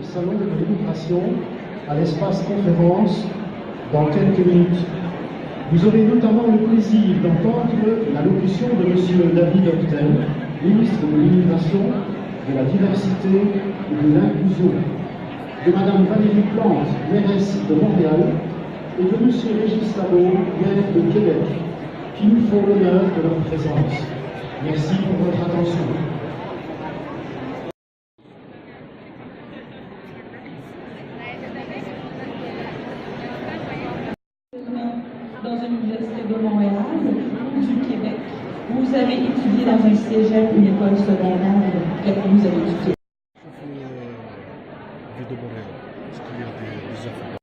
salon de l'immigration à l'espace conférence dans quelques minutes. Vous aurez notamment le plaisir d'entendre l'allocution de M. David Hoptel, ministre de l'immigration, de la diversité et de l'inclusion, de Mme Valérie Plante, mairesse de Montréal, et de M. Régis Labaume, maire de Québec, qui nous font l'honneur de leur présence. Merci pour votre attention. Dans une université de Montréal ou du Québec? Vous avez étudié dans un cégep, une école secondaire, qu'est-ce que vous avez étudié? Je fais de Montréal, parce qu'il y a des affaires.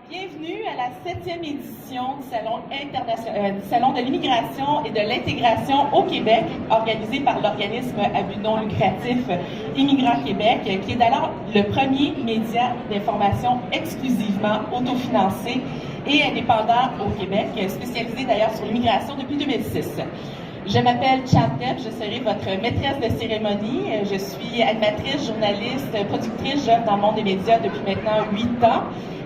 Bienvenue à la 7e édition du Salon de l'immigration et de l'intégration au Québec, organisé par l'organisme à but non lucratif Immigrants Québec, qui est d'ailleurs le premier média d'information exclusivement autofinancé et indépendant au Québec, spécialisé d'ailleurs sur l'immigration depuis 2006. Je m'appelle Chantep, je serai votre maîtresse de cérémonie. Je suis animatrice, journaliste, productrice, j'œuvre dans le monde des médias depuis maintenant 8 ans.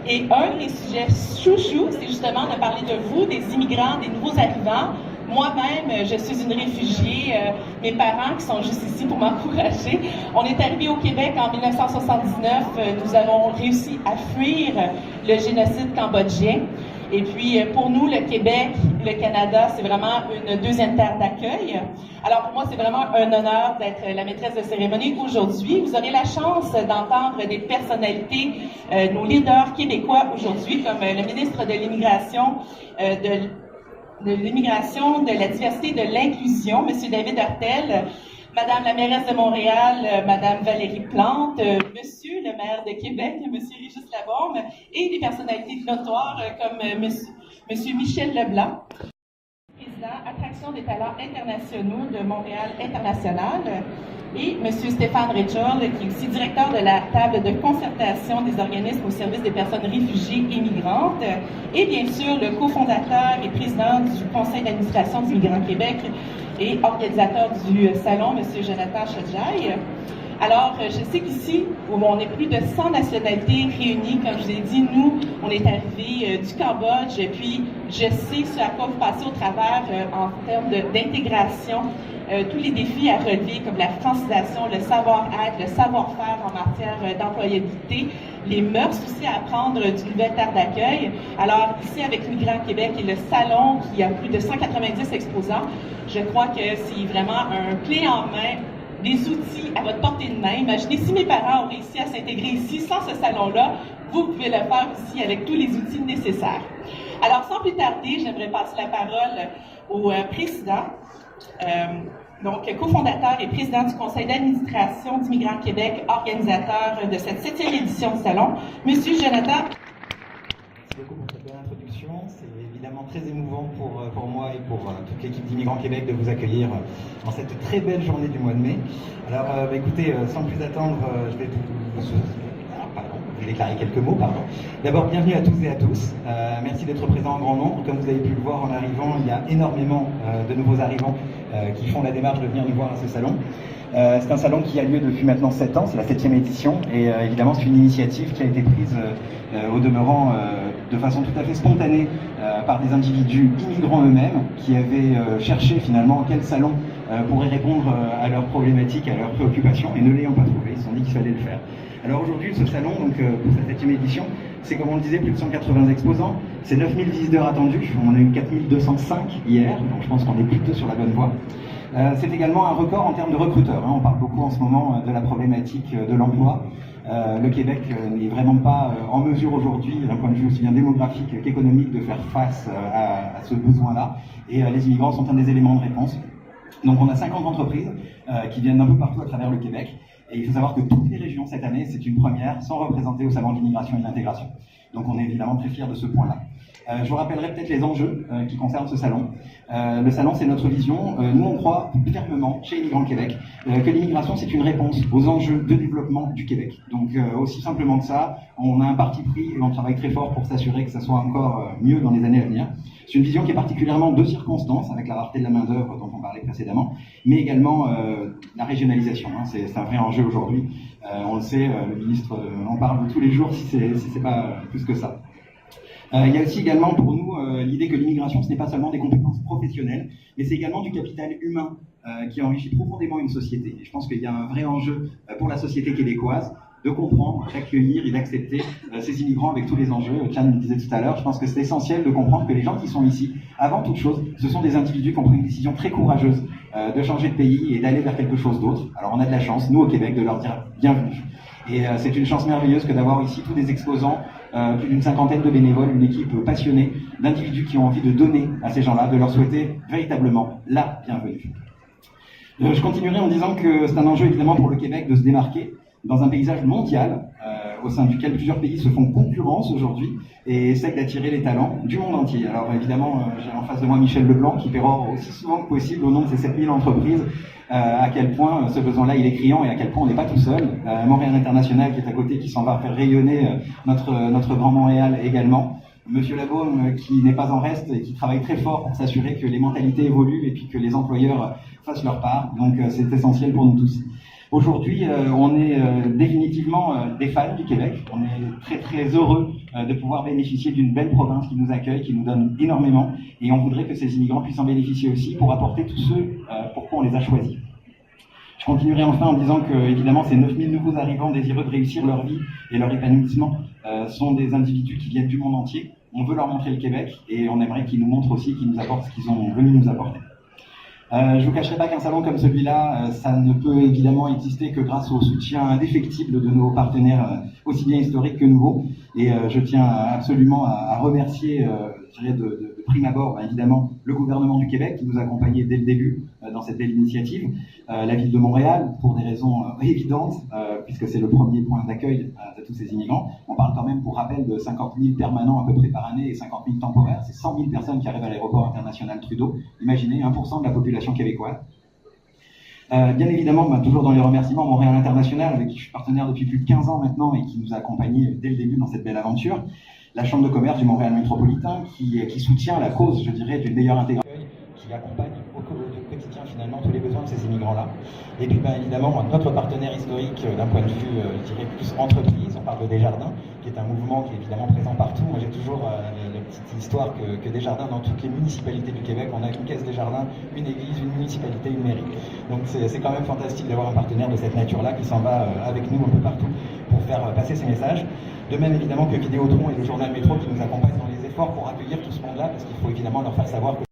Et un des sujets chouchou, c'est justement de parler de vous, des immigrants, des nouveaux arrivants. Moi-même, je suis une réfugiée. Mes parents, qui sont juste ici pour m'encourager, on est arrivés au Québec en 1979. Nous avons réussi à fuir le génocide cambodgien. Et puis, pour nous, le Québec, le Canada, c'est vraiment une deuxième terre d'accueil. Alors, pour moi, c'est vraiment un honneur d'être la maîtresse de cérémonie aujourd'hui. Vous aurez la chance d'entendre des personnalités, nos leaders québécois aujourd'hui, comme le ministre de l'Immigration, de la diversité et de l'inclusion, M. David Hoptel, Madame la mairesse de Montréal, Madame Valérie Plante, Monsieur le maire de Québec, Monsieur Régis Labaume, et des personnalités notoires comme Monsieur Michel Leblanc, président Attraction des talents internationaux de Montréal International, et Monsieur Stéphane Richard, qui est aussi directeur de la table de concertation des organismes au service des personnes réfugiées et migrantes, et bien sûr le cofondateur et président du conseil d'administration d'Immigrants Québec et organisateur du salon, M. Jonathan Chodjaï. Alors, je sais qu'ici, où on est plus de 100 nationalités réunies, comme je vous ai dit, nous, on est arrivés du Cambodge, puis je sais ce à quoi vous passez au travers en termes d'intégration, tous les défis à relever, comme la francisation, le savoir-être, le savoir-faire en matière d'employabilité, les mœurs aussi à apprendre d'une nouvelle terre d'accueil. Alors, ici, avec Migrants Québec et le salon qui a plus de 190 exposants, je crois que c'est vraiment un clé en main, des outils à votre portée de main. Imaginez si mes parents ont réussi à s'intégrer ici sans ce salon-là, vous pouvez le faire aussi avec tous les outils nécessaires. Alors, sans plus tarder, j'aimerais passer la parole au président, donc cofondateur et président du conseil d'administration d'Immigrants Québec, organisateur de cette 7e édition du salon, M. Jonathan. Merci beaucoup pour cette belle introduction. C'est évidemment très émouvant pour moi et pour toute l'équipe d'Immigrants Québec de vous accueillir dans cette très belle journée du mois de mai. Alors écoutez, sans plus attendre, je vais vous déclarer quelques mots. D'abord, bienvenue à tous et à tous. Merci d'être présents en grand nombre. Comme vous avez pu le voir en arrivant, il y a énormément de nouveaux arrivants qui font la démarche de venir nous voir à ce salon. C'est un salon qui a lieu depuis maintenant 7 ans, c'est la 7e édition, et évidemment c'est une initiative qui a été prise au demeurant de façon tout à fait spontanée par des individus immigrants eux-mêmes qui avaient cherché finalement quel salon pourrait répondre à leurs problématiques, à leurs préoccupations, et ne l'ayant pas trouvé, ils se sont dit qu'il fallait le faire. Alors aujourd'hui, ce salon, donc, pour sa 7e édition, c'est comme on le disait, plus de 180 exposants, c'est 9000 visiteurs attendus, on a eu 4205 hier, donc je pense qu'on est plutôt sur la bonne voie. C'est également un record en termes de recruteurs. On parle beaucoup en ce moment de la problématique de l'emploi. Le Québec n'est vraiment pas en mesure aujourd'hui, d'un point de vue aussi bien démographique qu'économique, de faire face à ce besoin-là. Et les immigrants sont un des éléments de réponse. Donc on a 50 entreprises qui viennent d'un peu partout à travers le Québec. Et il faut savoir que toutes les régions cette année, c'est une première, sont représentées au Salon de l'immigration et de l'intégration. Donc on est évidemment très fiers de ce point-là. Je vous rappellerai peut-être les enjeux qui concernent ce salon. Le salon, c'est notre vision. Nous, on croit fermement, chez Immigrants Québec, que l'immigration, c'est une réponse aux enjeux de développement du Québec. Donc, aussi simplement que ça, on a un parti pris et on travaille très fort pour s'assurer que ça soit encore mieux dans les années à venir. C'est une vision qui est particulièrement de circonstances, avec la rareté de la main-d'œuvre dont on parlait précédemment, mais également la régionalisation. Hein, c'est un vrai enjeu aujourd'hui. On le sait, le ministre en parle tous les jours, si c'est pas plus que ça. Il y a aussi également pour nous l'idée que l'immigration, ce n'est pas seulement des compétences professionnelles, mais c'est également du capital humain qui enrichit profondément une société. Et je pense qu'il y a un vrai enjeu pour la société québécoise de comprendre, d'accueillir et d'accepter ces immigrants avec tous les enjeux. Tian me disait tout à l'heure, je pense que c'est essentiel de comprendre que les gens qui sont ici, avant toute chose, ce sont des individus qui ont pris une décision très courageuse de changer de pays et d'aller vers quelque chose d'autre. Alors on a de la chance, nous au Québec, de leur dire bienvenue. Et c'est une chance merveilleuse que d'avoir ici tous des exposants, plus d'une cinquantaine de bénévoles, une équipe passionnée d'individus qui ont envie de donner à ces gens-là, de leur souhaiter véritablement la bienvenue. Je continuerai en disant que c'est un enjeu évidemment pour le Québec de se démarquer dans un paysage mondial au sein duquel plusieurs pays se font concurrence aujourd'hui et essaient d'attirer les talents du monde entier. Alors évidemment, j'ai en face de moi Michel Leblanc qui pérore aussi souvent que possible au nom de ces 7000 entreprises à quel point ce besoin-là il est criant et à quel point on n'est pas tout seul. Montréal International qui est à côté, qui s'en va faire rayonner notre Grand Montréal également. Monsieur Labaume qui n'est pas en reste et qui travaille très fort pour s'assurer que les mentalités évoluent et puis que les employeurs fassent leur part. Donc c'est essentiel pour nous tous. Aujourd'hui, on est définitivement des fans du Québec. On est très très heureux de pouvoir bénéficier d'une belle province qui nous accueille, qui nous donne énormément. Et on voudrait que ces immigrants puissent en bénéficier aussi pour apporter tous ceux pourquoi on les a choisis. Je continuerai enfin en disant que, évidemment, ces 9000 nouveaux arrivants désireux de réussir leur vie et leur épanouissement sont des individus qui viennent du monde entier. On veut leur montrer le Québec et on aimerait qu'ils nous montrent aussi, qu'ils nous apportent ce qu'ils ont venu nous apporter. Je vous cacherai pas qu'un salon comme celui-là, ça ne peut évidemment exister que grâce au soutien indéfectible de nos partenaires, aussi bien historiques que nouveaux. Et je tiens absolument à remercier, je dirais de prime abord, évidemment, le gouvernement du Québec qui nous a accompagnés dès le début dans cette belle initiative, la ville de Montréal, pour des raisons évidentes, puisque c'est le premier point d'accueil de tous ces immigrants. On parle quand même, pour rappel, de 50 000 permanents à peu près par année et 50 000 temporaires. C'est 100 000 personnes qui arrivent à l'aéroport international Trudeau. Imaginez, 1% de la population québécoise. Bien évidemment, toujours dans les remerciements, Montréal International, avec qui je suis partenaire depuis plus de 15 ans maintenant et qui nous a accompagnés dès le début dans cette belle aventure. La Chambre de commerce du Montréal métropolitain qui soutient la cause, je dirais, d'une meilleure intégration, qui accompagne au quotidien finalement tous les besoins de ces immigrants-là. Et puis évidemment, notre partenaire historique d'un point de vue, je dirais, plus entreprise, on parle de Desjardins, qui est un mouvement qui est évidemment présent partout. Moi j'ai toujours la petite histoire que Desjardins, dans toutes les municipalités du Québec, on a une caisse Desjardins, une église, une municipalité, une mairie. Donc c'est quand même fantastique d'avoir un partenaire de cette nature-là qui s'en va avec nous un peu partout pour faire passer ces messages. De même évidemment que Vidéotron et le journal Métro qui nous accompagnent dans les efforts pour accueillir tout ce monde-là, parce qu'il faut évidemment leur faire savoir que